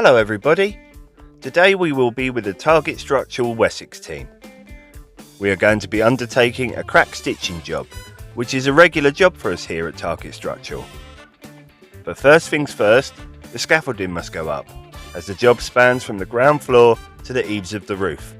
Hello everybody, today we will be with the Target Structural Wessex team. We are going to be undertaking a crack stitching job, which is a regular job for us here at Target Structural. But first things first, the scaffolding must go up, as the job spans from the ground floor to the eaves of the roof.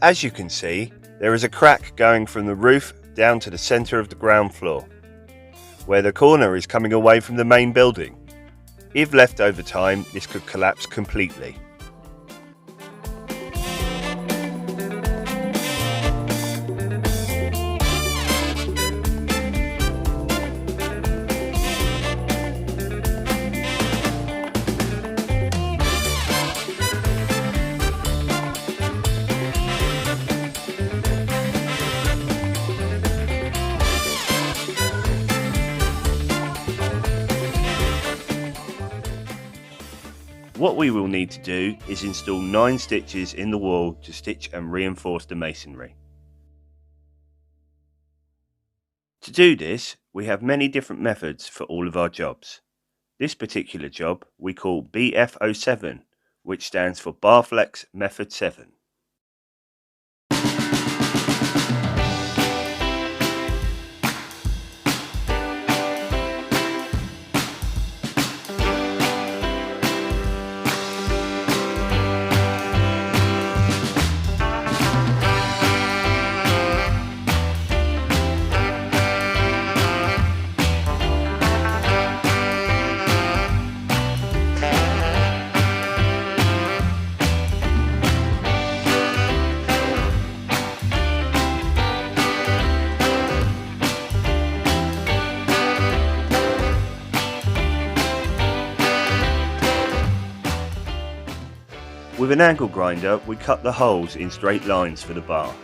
As you can see, there is a crack going from the roof down to the centre of the ground floor, where the corner is coming away from the main building. If left over time, this could collapse completely. What we will need to do is install 9 stitches in the wall to stitch and reinforce the masonry. To do this, we have many different methods for all of our jobs. This particular job we call BF07, which stands for Barflex Method 7. With an angle grinder, we cut the holes in straight lines for the bar.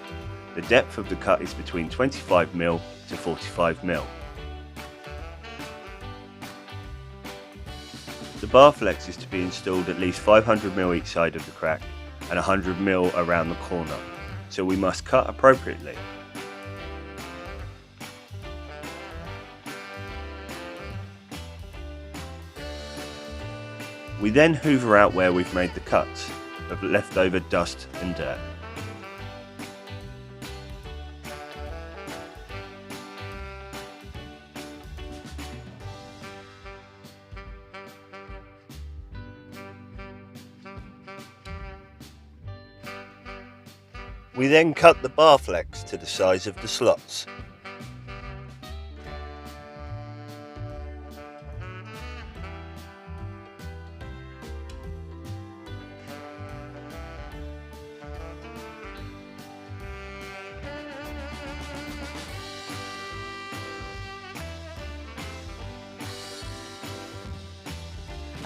The depth of the cut is between 25mm to 45mm. The bar flex is to be installed at least 500mm each side of the crack and 100mm around the corner, so we must cut appropriately. We then hoover out where we've made the cuts of leftover dust and dirt. We then cut the bar flex to the size of the slots.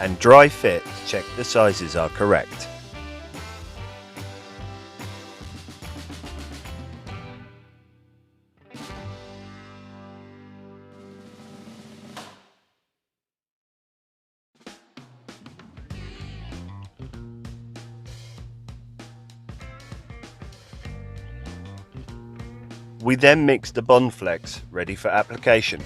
And dry fit to check the sizes are correct. We then mix the bond flex ready for application.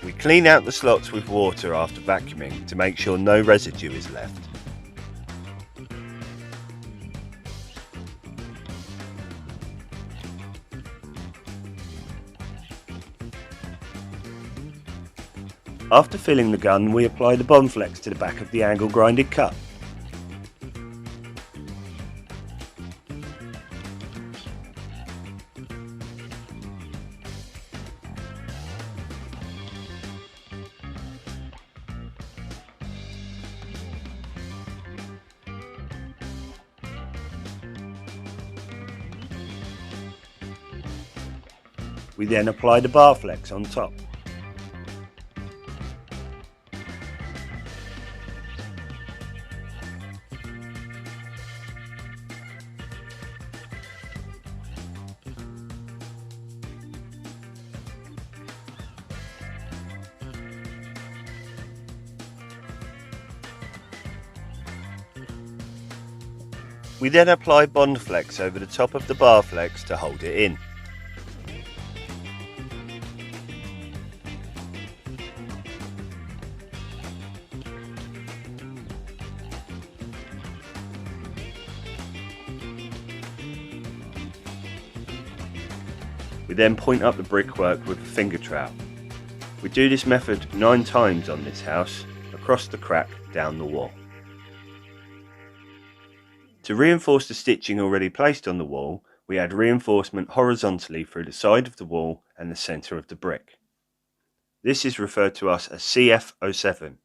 We clean out the slots with water after vacuuming to make sure no residue is left. After filling the gun, we apply the Bondflex to the back of the angle grinded cut. We then apply the bar flex on top. We then apply Bondflex over the top of the bar flex to hold it in. We then point up the brickwork with a finger trowel. We do this method 9 times on this house, across the crack down the wall. To reinforce the stitching already placed on the wall, we add reinforcement horizontally through the side of the wall and the centre of the brick. This is referred to as a CF07,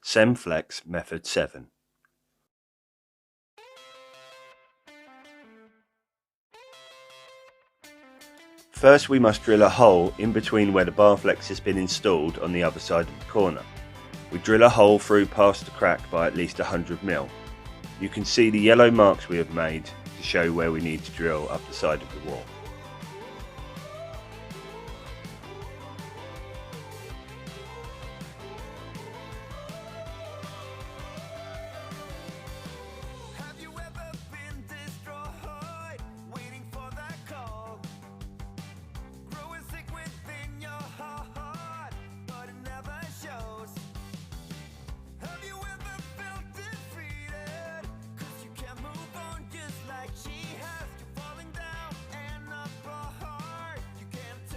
Semflex Method 7. First we must drill a hole in between where the bar flex has been installed on the other side of the corner. We drill a hole through past the crack by at least 100 mm. You can see the yellow marks we have made to show where we need to drill up the side of the wall.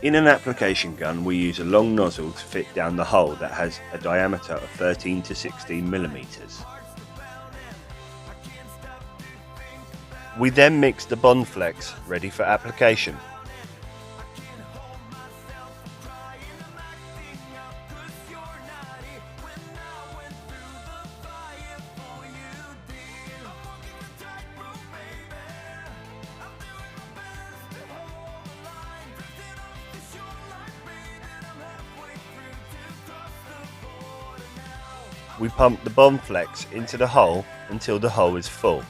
In an application gun, we use a long nozzle to fit down the hole that has a diameter of 13 to 16 millimeters. We then mix the Bondflex ready for application. We pump the Bondflex into the hole until the hole is full.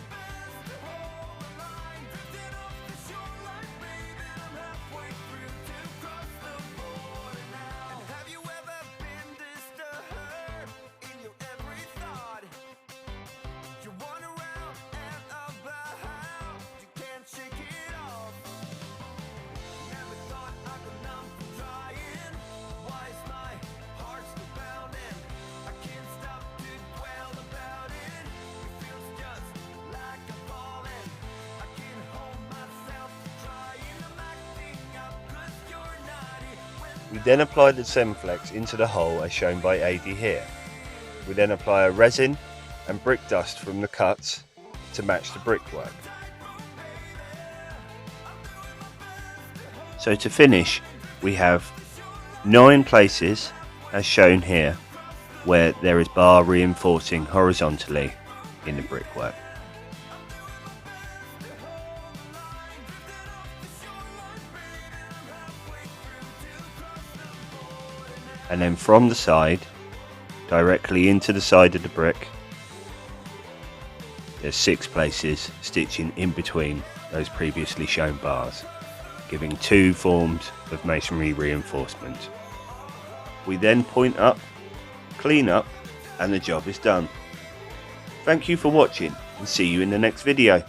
We then apply the Semflex into the hole as shown by AD here. We then apply a resin and brick dust from the cuts to match the brickwork. So to finish, we have 9 places as shown here where there is bar reinforcing horizontally in the brickwork. And then from the side, directly into the side of the brick, there's 6 places stitching in between those previously shown bars, giving 2 forms of masonry reinforcement. We then point up, clean up, and the job is done. Thank you for watching and see you in the next video.